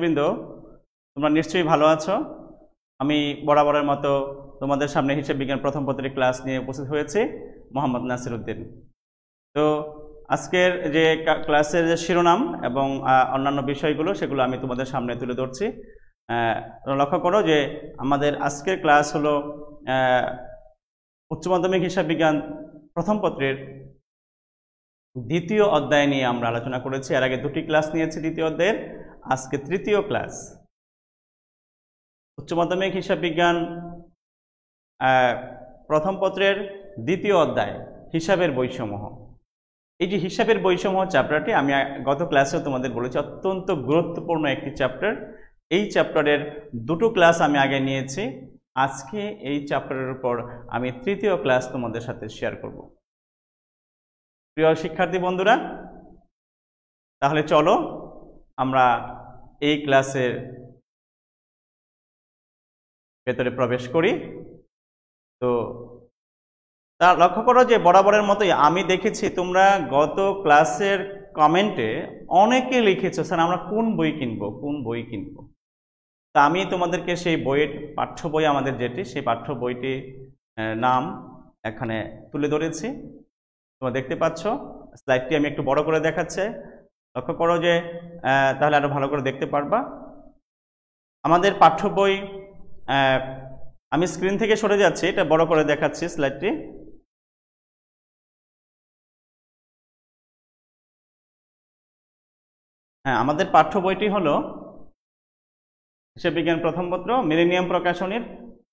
বৃন্দ, তোমরা নিশ্চয়ই ভালো আছো। আমি বরাবরের মতো তোমাদের সামনে হিসাব বিজ্ঞান প্রথম পত্রের ক্লাস নিয়ে উপস্থিত হয়েছি, মোহাম্মদ নাসির উদ্দিন। তো আজকের যে ক্লাসের যে শিরোনাম এবং অন্যান্য বিষয়গুলো সেগুলো আমি তোমাদের সামনে তুলে ধরছি। লক্ষ্য করো যে আমাদের আজকের ক্লাস হলো উচ্চ মাধ্যমিক হিসাব বিজ্ঞান প্রথম পত্রের দ্বিতীয় অধ্যায় নিয়ে আমরা আলোচনা করেছি। এর আগে দুটি ক্লাস নিয়েছি দ্বিতীয় অধ্যায়ের, আজকে তৃতীয় ক্লাস। উচ্চ মাধ্যমিক হিসাব বিজ্ঞান প্রথম পত্রের দ্বিতীয় অধ্যায় হিসাবের বৈসমূহ। এই যে হিসাবের বৈসমূহ চ্যাপ্টারটি আমি গত ক্লাসেও তোমাদের বলেছি অত্যন্ত গুরুত্বপূর্ণ একটি চ্যাপ্টার। এই চ্যাপ্টারের দুটো ক্লাস আমি আগে নিয়েছি, আজকে এই চ্যাপ্টারের উপর আমি তৃতীয় ক্লাস তোমাদের সাথে শেয়ার করব। প্রিয় শিক্ষার্থী বন্ধুরা, তাহলে চলো আমরা এই ক্লাসের ভেতরে প্রবেশ করি। তো তা লক্ষ্য করো যে বরাবরের মতোই আমি দেখেছি তোমরা গত ক্লাসের কমেন্টে অনেকে লিখেছো, স্যার আমরা কোন বই কিনবো, কোন বই কিনবো। তা আমি তোমাদেরকে সেই বইয়ের পাঠ্য বই আমাদের যেটি, সেই পাঠ্য বইটি নাম এখানে তুলে ধরেছি, তোমরা দেখতে পাচ্ছ। স্লাইডটি আমি একটু বড় করে দেখাচ্ছি, লক্ষ্য করো যে তাহলে আরো ভালো করে দেখতে পারবা। আমাদের পাঠ্য বই, আমি স্ক্রিন থেকে সরে যাচ্ছি, এটা বড় করে দেখাচ্ছি স্লাইডটি। হ্যাঁ, আমাদের পাঠ্য বইটি হলো হিসাব বিজ্ঞান প্রথম পত্র, মিলেনিয়াম প্রকাশনীর।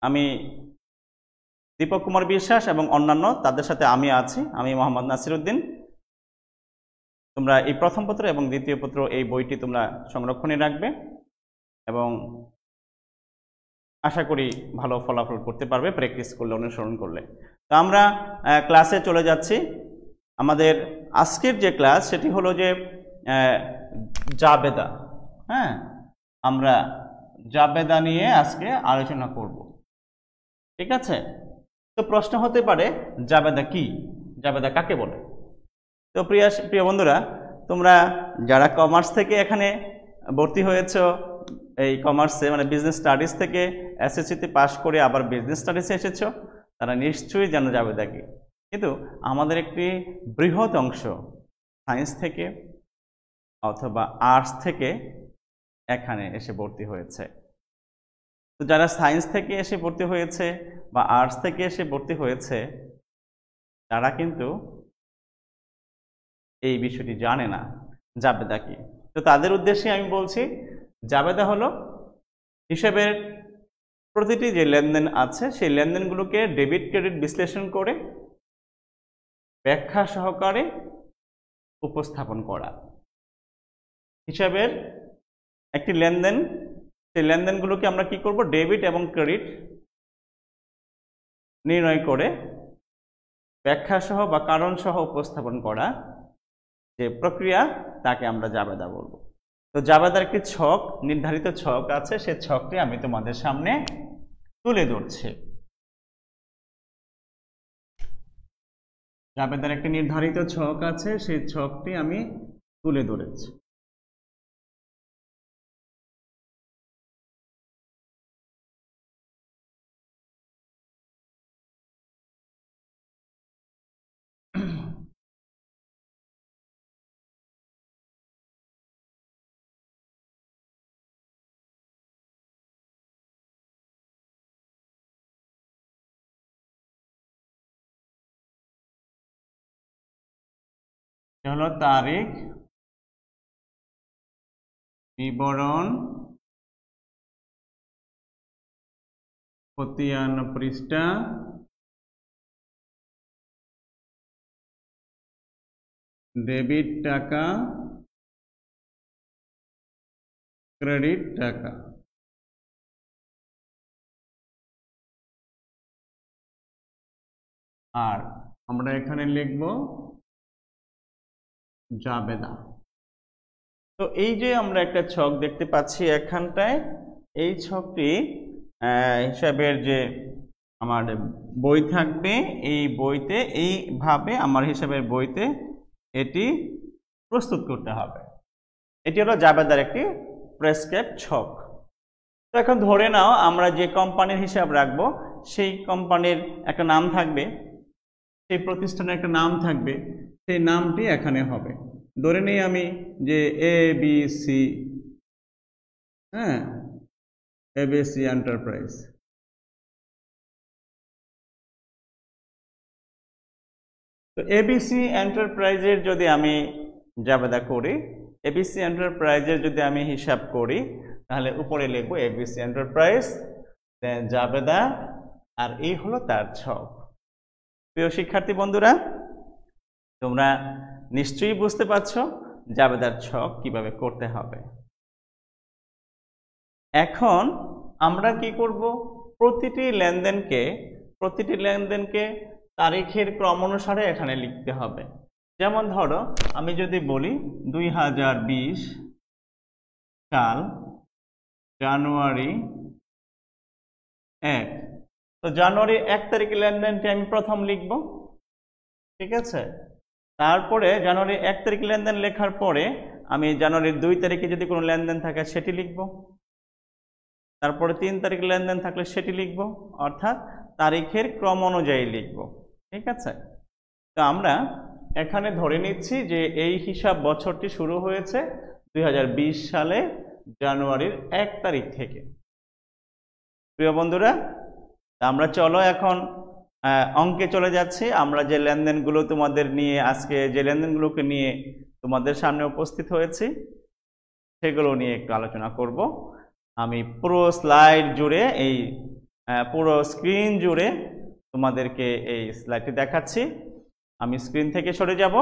আমি দীপক কুমার বিশ্বাস এবং অন্যান্য তাদের সাথে আমি আছি, আমি মোহাম্মদ নাসির উদ্দিন। তোমরা এই প্রথম পত্র এবং দ্বিতীয় পত্র এই বইটি তোমরা সংরক্ষণে রাখবে এবং আশা করি ভালো ফলাফল করতে পারবে প্র্যাকটিস করলে, অনুসরণ করলে। তো আমরা ক্লাসে চলে যাচ্ছি। আমাদের আজকের যে ক্লাস সেটি হলো যে জাবেদা। হ্যাঁ, আমরা জাবেদা নিয়ে আজকে আলোচনা করব, ঠিক আছে? তো প্রশ্ন হতে পারে জাবেদা কি, জাবেদা কাকে বলে? তো প্রিয় বন্ধুরা, তোমরা যারা কমার্স থেকে এখানে ভর্তি হয়েছো, এই কমার্সে মানে বিজনেস স্টাডিজ থেকে এসএসসিতে পাশ করে আবার বিজনেস স্টাডিজে এসেছো, তারা নিশ্চয়ই জানো জাবেদা কি। কিন্তু আমাদের একটি বৃহৎ অংশ সায়েন্স থেকে অথবা আর্টস থেকে এখানে এসে ভর্তি হয়েছে। তো যারা সায়েন্স থেকে এসে ভর্তি হয়েছে বা আর্টস থেকে এসে ভর্তি হয়েছে, তারা কিন্তু এই বিষয়টি জানে না জাবেদা কি। তো তাদের উদ্দেশ্যে আমি বলছি, জাবেদা হলো হিসাবের প্রতিটি যে লেনদেন আছে সেই লেনদেনগুলোকে ডেবিট ক্রেডিট বিশ্লেষণ করে ব্যাখ্যা সহকারে উপস্থাপন করা। হিসাবের একটি লেনদেন, সেই লেনদেনগুলোকে আমরা কি করব, ডেবিট এবং ক্রেডিট নির্ণয় করে ব্যাখ্যা সহ বা কারণ সহ উপস্থাপন করা যে প্রক্রিয়া, তাকে আমরা জাবেদা বলবো। তো জাবেদার একটি ছক, নির্ধারিত ছক আছে, সেই ছকটি আমি তোমাদের সামনে তুলে ধরছি। জাবেদার একটি নির্ধারিত ছক আছে, সেই ছকটি আমি তুলে ধরেছি। হলো তারিখ, বিবরণ, খতিয়ান পৃষ্ঠা, ডেবিট টাকা, ক্রেডিট টাকা। আর আমরা এখানে লিখব জাবেদা। তো এই যে আমরা একটা ছক দেখতে পাচ্ছি এখানটায়, এই ছকটি হিসাবের যে আমার বই থাকবে, এই বইতে এইভাবে আমার হিসাবের বইতে এটি প্রস্তুত করতে হবে। এটি হলো জাবেদার একটি প্রেসক্রাইব ছক। তো এখন ধরে নাও আমরা যে কোম্পানির হিসাব রাখবো সেই কোম্পানির একটা নাম থাকবে, সেই প্রতিষ্ঠানের একটা নাম থাকবে, সেই নামটি এখানে হবে। ধরে নিই আমি যে ABC, হ্যাঁ, ABC এন্টারপ্রাইজ। তো ABC এন্টারপ্রাইজের যদি আমি জাবেদা করি, ABC এন্টারপ্রাইজের যদি আমি হিসাব করি, তাহলে উপরে লিখবো ABC এন্টারপ্রাইজ, দেন জাবেদা, আর এই হলো তার ছক। প্রিয় শিক্ষার্থী বন্ধুরা, তোমরা নিশ্চয়ই বুঝতে পারছো জাবেদার ছক কিভাবে করতে হবে। এখন আমরা কি করব, প্রতিটি লেনদেনকে তারিখের ক্রম অনুসারে এখানে লিখতে হবে। যেমন ধরো আমি যদি বলি 2020 সাল জানুয়ারি 1, তো জানুয়ারি 1 তারিখে লেনদেনটি আমি প্রথম লিখব, ঠিক আছে। তারপরে জানুয়ারি 1 তারিখ লেনদেন লেখার পরে আমি জানুয়ারির 2 তারিখে যদি কোনো লেনদেন থাকে সেটি লিখব, তারপরে 3 তারিখ লেনদেন থাকলে সেটি লিখব, অর্থাৎ তারিখের ক্রম অনুযায়ী লিখব, ঠিক আছে। তো আমরা এখানে ধরে নিচ্ছি যে এই হিসাব বছরটি শুরু হয়েছে 2020 সালে জানুয়ারির 1 তারিখ থেকে। প্রিয় বন্ধুরা, আমরা চলো এখন অঙ্কে চলে যাচ্ছি। আমরা যে লেনদেনগুলো তোমাদের নিয়ে আজকে যে লেনদেনগুলোকে নিয়ে তোমাদের সামনে উপস্থিত হয়েছি সেগুলো নিয়ে একটু আলোচনা করব। আমি পুরো স্লাইড জুড়ে, এই পুরো স্ক্রিন জুড়ে তোমাদেরকে এই স্লাইডটি দেখাচ্ছি। আমি স্ক্রিন থেকে সরে যাব,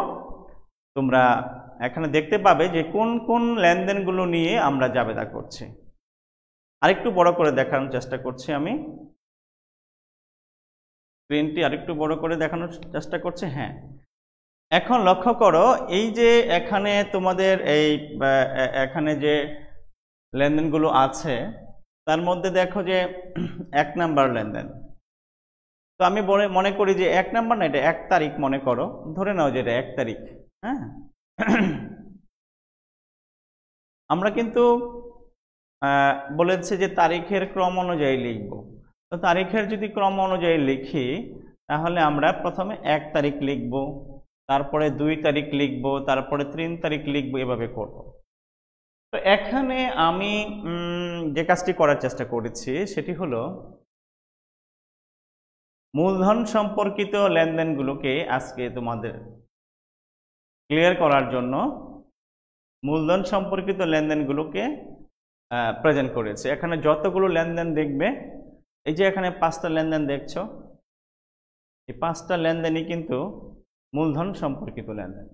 তোমরা এখানে দেখতে পাবে যে কোন কোন লেনদেনগুলো নিয়ে আমরা জাবেদা করছি। আরেকটু বড় করে দেখানোর চেষ্টা করছি, আমি স্ক্রিনটি আরেকটু বড় করে দেখানোর চেষ্টা করছি। হ্যাঁ, এখন লক্ষ্য করো, এই যে এখানে তোমাদের এখানে যে লেনদেনগুলো আছে তার মধ্যে দেখো যে 1 নাম্বার লেনদেন। তো আমি মনে করি যে 1 নাম্বার না, এটা 1 তারিখ মনে করো, ধরে নাও যে এটা 1 তারিখ। হ্যাঁ, আমরা কিন্তু বলেছি যে তারিখের ক্রম অনুযায়ী লিখব। তো তারিখের যদি ক্রম অনুযায়ী লিখি তাহলে আমরা প্রথমে 1 তারিখ লিখব, তারপরে 2 তারিখ লিখব, তারপরে 3 তারিখ লিখব, এভাবে করব। তো এখানে আমি যে কাজটি করার চেষ্টা করেছি সেটি হলো মূলধন সম্পর্কিত লেনদেনগুলোকে আজকে তোমাদের ক্লিয়ার করার জন্য মূলধন সম্পর্কিত লেনদেনগুলোকে প্রেজেন্ট করেছে। এখানে যতগুলো লেনদেন দেখবে, এই যে এখানে 5টা লেনদেন দেখছো, এই 5টা লেনদেনই কিন্তু মূলধন সম্পর্কিত লেনদেন।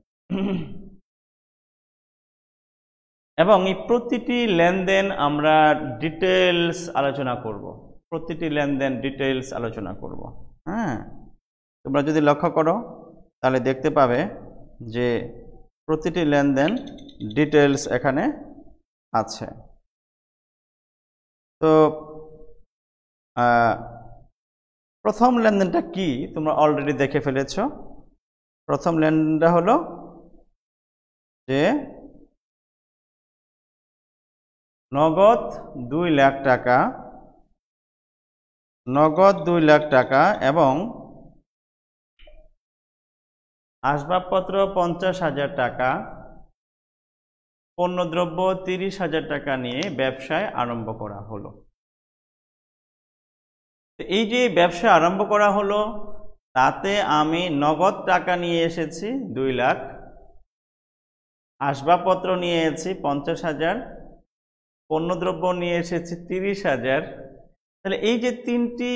এবং এই প্রতিটি লেনদেন আমরা ডিটেইলস আলোচনা করব, প্রতিটি লেনদেন ডিটেইলস আলোচনা করব। হ্যাঁ, তোমরা যদি লক্ষ্য করো তাহলে দেখতে পাবে যে প্রতিটি লেনদেন ডিটেইলস এখানে আছে। তো প্রথম লেনদেনটা কি তোমরা অলরেডি দেখে ফেলেছো। প্রথম লেনদেনটা হলো যে নগদ 2 লাখ টাকা, নগদ 2 লাখ টাকা এবং আসবাবপত্র 50,000 টাকা, পণ্যদ্রব্য 30,000 টাকা নিয়ে ব্যবসায় আরম্ভ করা হলো। এই যে ব্যবসা আরম্ভ করা হলো তাতে আমি নগদ টাকা নিয়ে এসেছি 2 লাখ, আসবাবপত্র নিয়ে এসেছি 50,000, পণ্যদ্রব্য নিয়ে এসেছি 30,000। তাহলে এই যে 3টি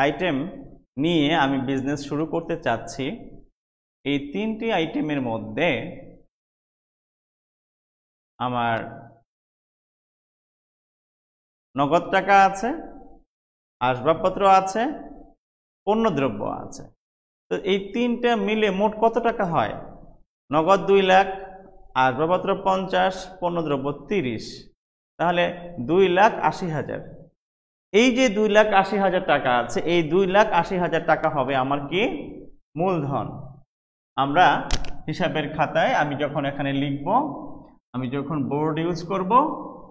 আইটেম নিয়ে আমি বিজনেস শুরু করতে চাচ্ছি, এই 3টি আইটেমের মধ্যে আমার নগদ টাকা আছে, আসবাবপত্র আছে, পণ্যদ্রব্য আছে। তো এই 3টা মিলে মোট কত টাকা হয়? নগদ 2 লাখ, আসবাবপত্র 50, পণ্যদ্রব্য 30, তাহলে 2,80,000। এই যে 2,80,000 টাকা আছে, এই 2,80,000 টাকা হবে আমার কি? মূলধন। আমরা হিসাবের খাতায় আমি যখন এখানে লিখব আমি যখন বোর্ড ইউজ করব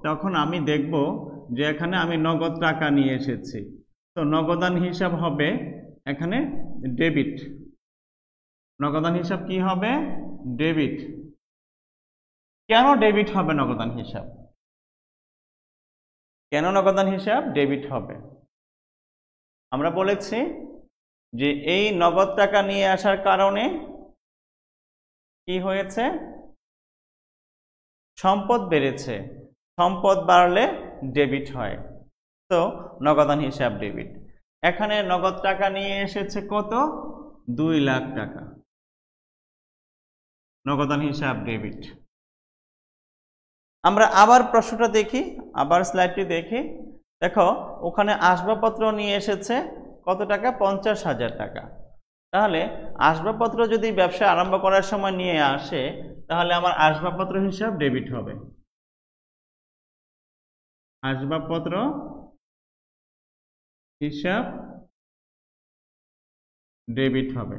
তখন আমি দেখব যে এখানে আমি নগদ টাকা নিয়ে এসেছি, তো নগদান হিসাব হবে এখানে ডেবিট। নগদান হিসাব কি হবে? ডেবিট। কেন ডেবিট হবে নগদান হিসাব? কেন নগদান হিসাব ডেবিট হবে? আমরা বলেছি যে এই নগদ টাকা নিয়ে আসার কারণে কি হয়েছে? সম্পদ বেড়েছে। সম্পদ বাড়লে ডেবিট হয়, তো নগদান হিসাব ডেবিট। এখানে নগদ টাকা নিয়ে এসেছে কত? 2 লাখ টাকা। নগদান হিসাব ডেবিট। আমরা আবার প্রশ্নটা দেখি, আবার স্লাইডটি দেখি। দেখো ওখানে আসবাবপত্র নিয়ে এসেছে কত টাকা? 50,000 টাকা। তাহলে আসবাবপত্র যদি ব্যবসা আরম্ভ করার সময় নিয়ে আসে তাহলে আমার আসবাবপত্র হিসাব ডেবিট হবে। আসবাবপত্র হিসাব ডেবিট হবে।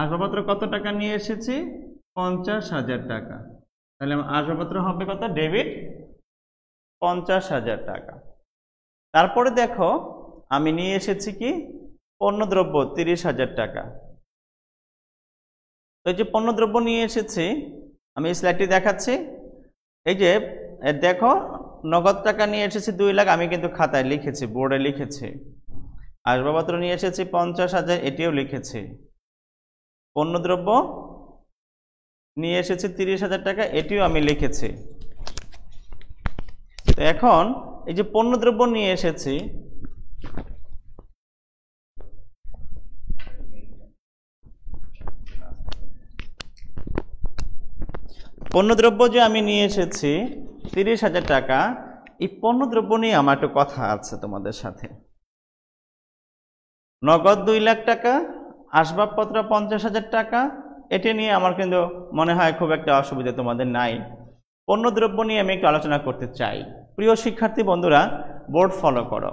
আসবাবপত্র কত টাকা নিয়ে এসেছি? 50,000 টাকা। তাহলে আসবাবপত্র হবে কত? ডেবিট 50,000 টাকা। তারপরে দেখো আমি নিয়ে এসেছি কি? পণ্যদ্রব্য 30,000 টাকা। তো এই যে পণ্যদ্রব্য নিয়ে এসেছি, আমি এই স্লাইডটি দেখাচ্ছি। এই যে দেখো নগদ টাকা নিয়ে এসেছি 2 লাখ, আমি কিন্তু খাতায় লিখেছি, বোর্ডে লিখেছি। আসবাবপত্র নিয়ে এসেছি 50,000, এটিও লিখেছি। পণ্যদ্রব্য নিয়ে এসেছি 30,000 টাকা, এটিও আমি লিখেছি। তো এখন এই যে পণ্যদ্রব্য নিয়ে এসেছি, পণ্যদ্রব্য যে আমি নিয়ে এসেছি 30,000 টাকা, এই পণ্যদ্রব্য নিয়ে আমার একটু কথা আছে তোমাদের সাথে। নগদ 2 লাখ টাকা, আসবাবপত্র 50,000 টাকা, এটি নিয়ে আমার কিন্তু মনে হয় খুব একটা অসুবিধা তোমাদের নাই। পণ্যদ্রব্য নিয়ে আমি একটু আলোচনা করতে চাই। প্রিয় শিক্ষার্থী বন্ধুরা, বোর্ড ফলো করো।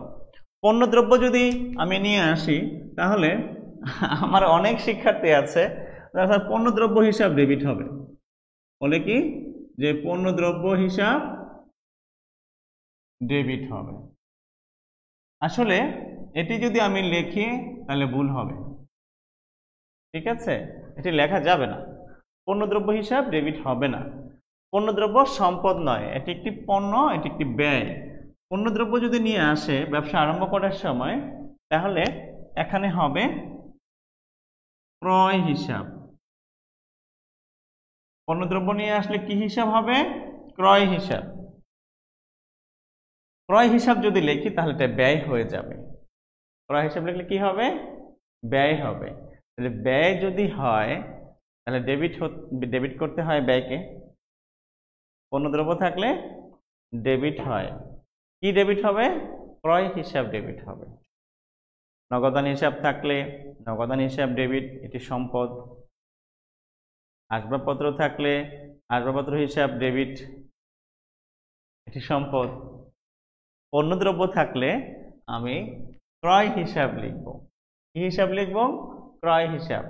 পণ্যদ্রব্য যদি আমি নিয়ে আসি তাহলে আমার অনেক শিক্ষার্থী আছে পণ্যদ্রব্য হিসাব ডেবিট হবে। বলে কি? যে পণ্যদ্রব্য হিসাব ডেবিট হবে। আসলে এটি যদি আমি লিখি তাহলে ভুল হবে, ঠিক আছে? এটি লেখা যাবে না। পণ্যদ্রব্য হিসাব ডেবিট হবে না। পণ্যদ্রব্য সম্পদ নয়, এটি একটি পণ্য, এটি একটি ব্যয়। পণ্যদ্রব্য যদি নিয়ে আসে ব্যবসা আরম্ভ করার সময় তাহলে এখানে হবে ক্রয় হিসাব। পণ্যদ্রব্য নিয়ে আসলে কি হিসাব হবে? ক্রয় হিসাব। ক্রয় হিসাব যদি লিখি তাহলে এটা ব্যয় হয়ে যাবে। ক্রয় হিসাব লিখলে কি হবে? ব্যয় হবে। তাহলে ব্যয় যদি হয় তাহলে ডেবিট করতে হয় ব্যয়কে। পণ্যদ্রব্য থাকলে ডেবিট হয়। কি ডেবিট হবে? ক্রয় হিসাব ডেবিট হবে। নগদান হিসাব থাকলে নগদান হিসাব ডেবিট, এটি সম্পদ। আসবাবপত্র থাকলে আসবাবপত্র হিসাব ডেবিট, এটি সম্পদ। পণ্যদ্রব্য থাকলে আমি ক্রয় হিসাব লিখব। কি হিসাব লিখব? ক্রয় হিসাব।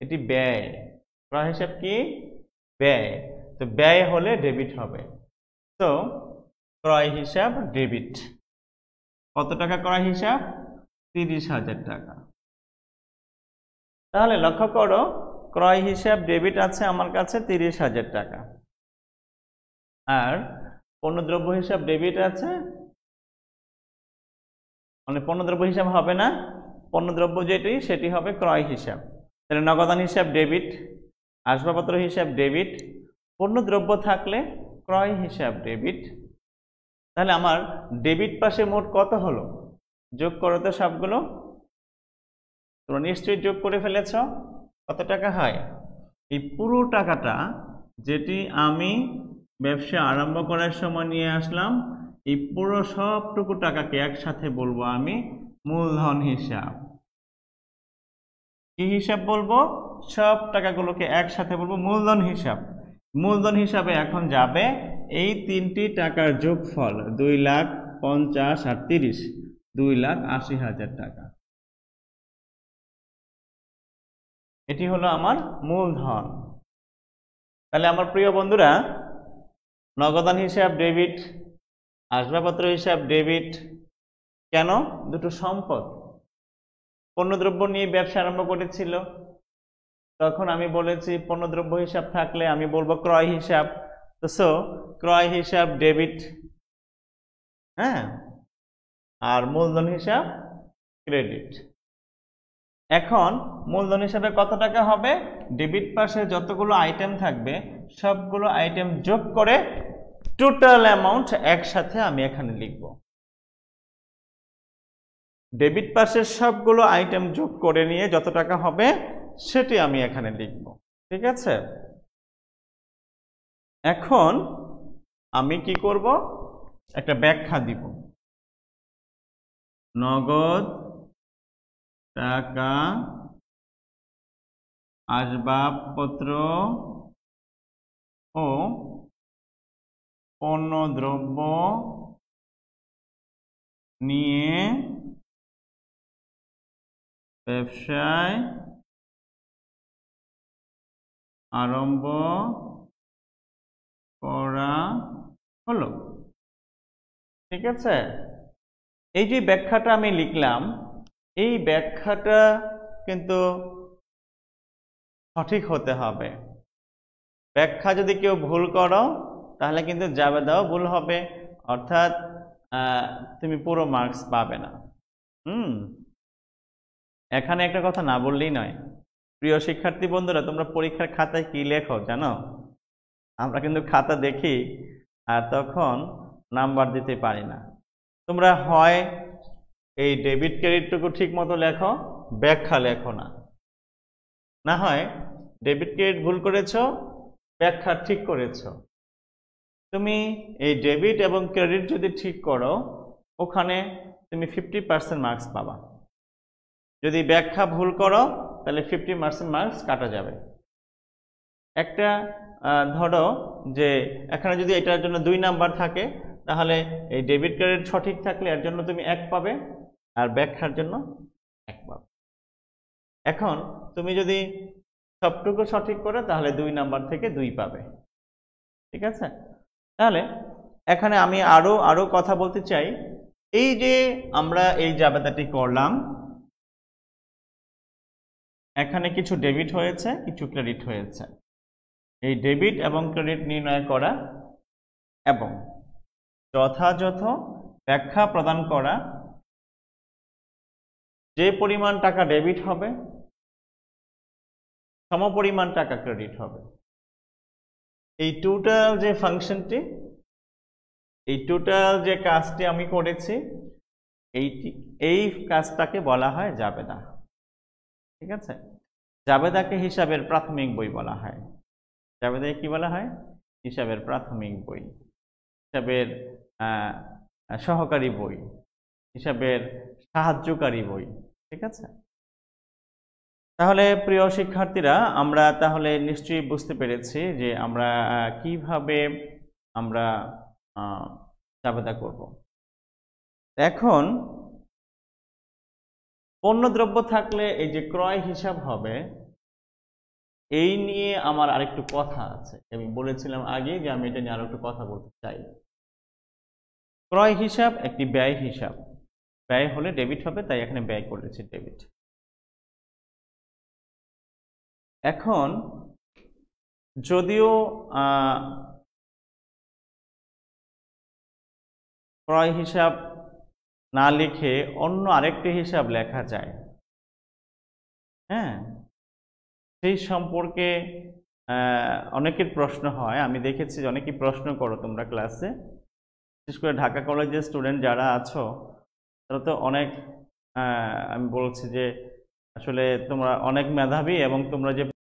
এটি ব্যয়। ক্রয় হিসাব কি? ব্যয়। তো ব্যয় হলে ডেবিট হবে। তো ক্রয় হিসাব ডেবিট। কত টাকা ক্রয় হিসাব? 30,000 টাকা। তাহলে লক্ষ্য করো, ক্রয় হিসাব ডেবিট আছে আমার কাছে 30,000 টাকা, আর পণ্যদ্রব্য হিসাব ডেবিট আছে, মানে পণ্যদ্রব্য হিসাব হবে না, পণ্যদ্রব্য যেটি সেটি হবে ক্রয় হিসাব। তাহলে নগদান হিসাব ডেবিট, আসবাবপত্র হিসাব ডেবিট, পণ্যদ্রব্য থাকলে ক্রয় হিসাব ডেবিট। তাহলে আমার ডেবিট পাশে মোট কত হলো? যোগ করো তো সবগুলো। তোমরা নিশ্চয়ই যোগ করে ফেলেছ। কত টাকা হয়? এই পুরো টাকাটা যেটি আমি ব্যবসা আরম্ভ করার সময় নিয়ে আসলাম, এই পুরো সবটুকু টাকাকে একসাথে বলবো আমি মূলধন হিসাব। কি হিসাব বলবো? সব টাকাগুলোকে একসাথে বলবো মূলধন হিসাব। মূলধন হিসাবে এখন যাবে এই তিনটি টাকার যোগফল, 2 লাখ 50 আর 30, 2,80,000 টাকা। এটি হলো আমার মূলধন। তাহলে আমার প্রিয় বন্ধুরা, নগদান হিসাব ডেবিট, আসবাবপত্র হিসাব ডেবিট। কেন? দুটো সম্পদ। পণ্যদ্রব্য নিয়ে ব্যবসা আরম্ভ করেছিল, তখন আমি বলেছি পণ্যদ্রব্য হিসাব থাকলে আমি বলবো ক্রয় হিসাব, তো সো ক্রয় হিসাব ডেবিট, হ্যাঁ, আর মূলধন হিসাব ক্রেডিট। এখন মূলধন হিসাবে কত টাকা হবে? ডেবিট পাশে যতগুলো আইটেম থাকবে সবগুলো আইটেম যোগ করে টোটাল অ্যামাউন্ট একসাথে আমি এখানে লিখব। ডেবিট পাশের সবগুলো আইটেম যোগ করে নিয়ে যত টাকা হবে সেটি আমি এখানে লিখব, ঠিক আছে? এখন আমি কি করব? একটা ব্যাখ্যা দিব। নগদ টাকা, আসবাবপত্র ও পণ্যদ্রব্য নিয়ে ব্যবসায় আরম্ভ করা হলো, ঠিক আছে? এই যে ব্যাখ্যাটা আমি লিখলাম, এই ব্যাখ্যাটা কিন্তু সঠিক হতে হবে। ব্যাখ্যা যদি কেউ ভুল করো তাহলে কিন্তু জাবেদাও ভুল হবে, অর্থাৎ তুমি পুরো মার্কস পাবে না। এখানে একটা কথা না বললেই নয়, প্রিয় শিক্ষার্থী বন্ধুরা, তোমরা পরীক্ষার খাতায় কি লেখো জানো? আমরা কিন্তু খাতা দেখি আর তখন নাম্বার দিতে পারি না। তোমরা হয় এই ডেবিট ক্রেডিটটুকু ঠিক মতো লেখো, ব্যাখ্যা লেখো না, না হয় ডেবিট ক্রেডিট ভুল করেছো, ব্যাখ্যা ঠিক করেছো। তুমি এই ডেবিট এবং ক্রেডিট যদি ঠিক করো ওখানে তুমি 50% মার্কস পাবা। যদি ব্যাখ্যা ভুল করো তাহলে 50% মার্কস কাটা যাবে। একটা ধরো যে এখানে যদি এটার জন্য 2 নাম্বার থাকে তাহলে এই ডেবিট ক্রেডিট সঠিক থাকলে এর জন্য তুমি 1 পাবে আর ব্যাখ্যার জন্য 1 পাবে। এখন তুমি যদি সবটুকু সঠিক করো তাহলে 2 নাম্বার থেকে 2 পাবে, ঠিক আছে? তাহলে এখানে আমি আরো কথা বলতে চাই। এই যে আমরা এই জাবেদাটি করলাম, এখানে কিছু ডেবিট হয়েছে, কিছু ক্রেডিট হয়েছে। এই ডেবিট এবং ক্রেডিট নির্ণয় করা এবং যথাযথ ব্যাখ্যা প্রদান করা, যে পরিমাণ টাকা ডেবিট হবে সমপরিমাণ টাকা ক্রেডিট হবে। এই টোটাল যে ফাংশনটি, এই টোটাল যে কাজটি আমি করেছি, এই কাজটাকে বলা হয় জাবেদা, ঠিক আছে? জাবেদাকে হিসাবের প্রাথমিক বই বলা হয়। জাবেদাকে কি বলা হয়? হিসাবের প্রাথমিক বই, হিসাবের সহকারী বই, হিসাবের সাহায্যকারী বই, ঠিক আছে? তাহলে প্রিয় শিক্ষার্থীরা, আমরা তাহলে নিশ্চয়ই বুঝতে পেরেছি যে আমরা কিভাবে আমরা জাবেদা করব। এখন পণ্যদ্রব্য থাকলে এই যে ক্রয় হিসাব হবে, এই নিয়ে আমার আরেকটু কথা আছে। আমি বলেছিলাম আগে যে আমি এটা নিয়ে আরো একটু কথা বলতে চাই। ক্রয় হিসাব একটি ব্যয় হিসাব, ব্যয় হলে ডেবিট হবে, তাই এখানে ব্যয় করেছি ডেবিট। এখন যদিও ক্রয় হিসাব না লিখে অন্য আরেকটি হিসাব লেখা যায়, হ্যাঁ, সেই সম্পর্কে অনেকের প্রশ্ন হয়। আমি দেখেছি অনেকেই প্রশ্ন করো তোমরা ক্লাসে, বিশেষ করে ঢাকা কলেজের স্টুডেন্ট যারা আছো তারা তো অনেক, আমি বলছি যে আসলে তোমরা অনেক মেধাবী এবং তোমরা যে